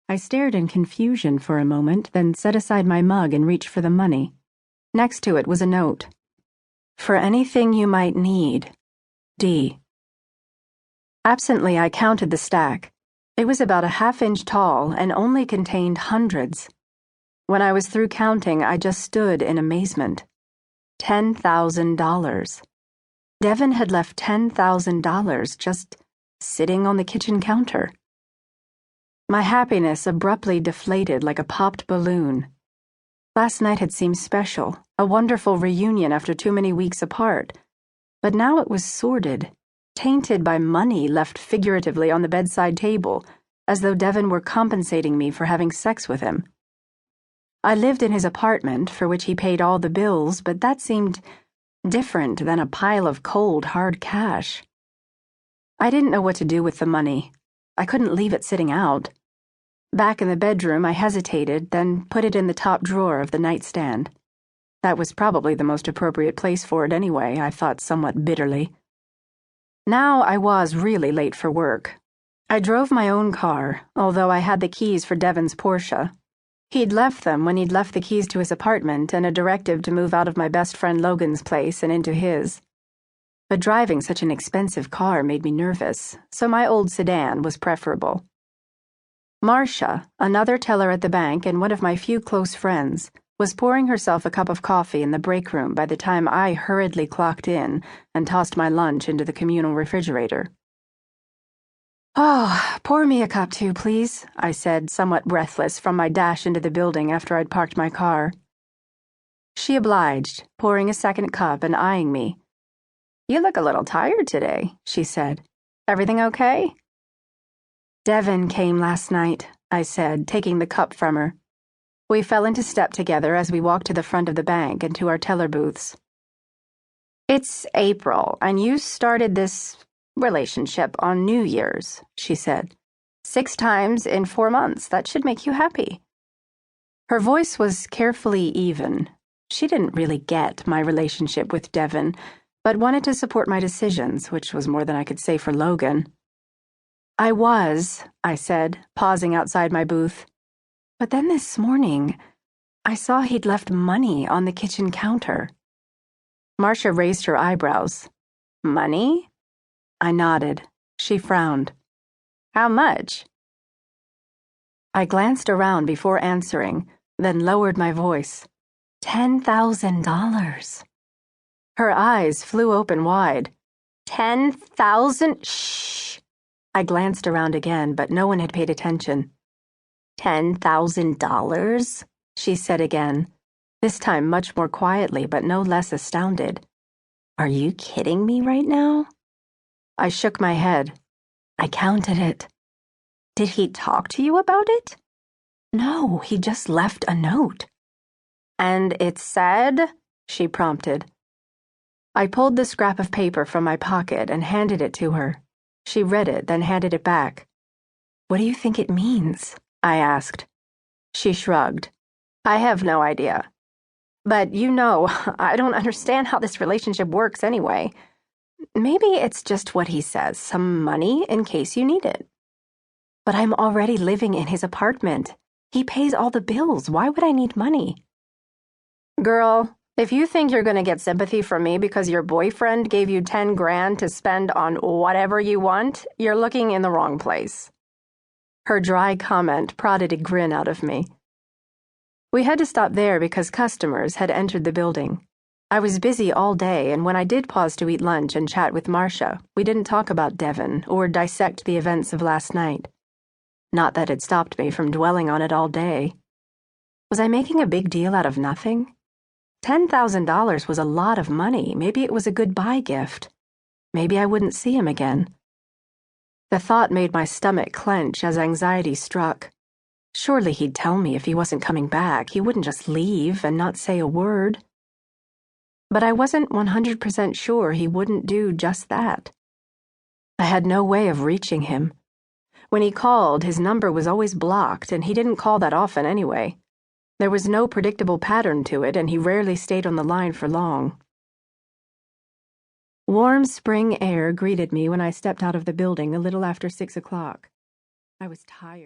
I stared in confusion for a moment, then set aside my mug and reached for the money. Next to it was a note. For anything you might need, D. Absently, I counted the stack. It was about a half-inch tall and only contained hundreds. When I was through counting, I just stood in amazement. $10,000. Devon had left $10,000 just sitting on the kitchen counter. My happiness abruptly deflated like a popped balloon. Last night had seemed special, a wonderful reunion after too many weeks apart, but now it was sordid, tainted by money left figuratively on the bedside table, as though Devon were compensating me for having sex with him. I lived in his apartment, for which he paid all the bills, but that seemed different than a pile of cold, hard cash. I didn't know what to do with the money. I couldn't leave it sitting out. Back in the bedroom, I hesitated, then put it in the top drawer of the nightstand. That was probably the most appropriate place for it anyway, I thought somewhat bitterly. Now I was really late for work. I drove my own car, although I had the keys for Devon's Porsche. He'd left them when he'd left the keys to his apartment and a directive to move out of my best friend Logan's place and into his. But driving such an expensive car made me nervous, so my old sedan was preferable. Marcia, another teller at the bank and one of my few close friends, was pouring herself a cup of coffee in the break room by the time I hurriedly clocked in and tossed my lunch into the communal refrigerator. "Oh, pour me a cup too, please," I said, somewhat breathless from my dash into the building after I'd parked my car. She obliged, pouring a second cup and eyeing me. "You look a little tired today," she said. "Everything okay?" "Devon came last night," I said, taking the cup from her. We fell into step together as we walked to the front of the bank and to our teller booths. "It's April, and you started this relationship on New Year's," she said. 6 times in 4 months. That should make you happy." Her voice was carefully even. She didn't really get my relationship with Devon, but wanted to support my decisions, which was more than I could say for Logan. I said, pausing outside my booth. But then this morning, I saw he'd left money on the kitchen counter. Marcia raised her eyebrows. "Money?" I nodded. She frowned. "How much?" I glanced around before answering, then lowered my voice. $10,000. Her eyes flew open wide. 10,000? Shh! I glanced around again, but no one had paid attention. $10,000? She said again, this time much more quietly, but no less astounded. "Are you kidding me right now?" I shook my head. "I counted it." "Did he talk to you about it?" "No, he just left a note." "And it said?" she prompted. I pulled the scrap of paper from my pocket and handed it to her. She read it, then handed it back. "What do you think it means?" I asked. She shrugged. "I have no idea. But I don't understand how this relationship works anyway. Maybe it's just what he says, some money in case you need it." "But I'm already living in his apartment. He pays all the bills. Why would I need money?" "Girl, if you think you're going to get sympathy from me because your boyfriend gave you 10 grand to spend on whatever you want, you're looking in the wrong place." Her dry comment prodded a grin out of me. We had to stop there because customers had entered the building. I was busy all day, and when I did pause to eat lunch and chat with Marcia, we didn't talk about Devon or dissect the events of last night. Not that it stopped me from dwelling on it all day. Was I making a big deal out of nothing? $10,000 was a lot of money. Maybe it was a goodbye gift. Maybe I wouldn't see him again. The thought made my stomach clench as anxiety struck. Surely he'd tell me if he wasn't coming back. He wouldn't just leave and not say a word. But I wasn't 100% sure he wouldn't do just that. I had no way of reaching him. When he called, his number was always blocked, and he didn't call that often anyway. There was no predictable pattern to it, and he rarely stayed on the line for long. Warm spring air greeted me when I stepped out of the building a little after 6 o'clock. I was tired.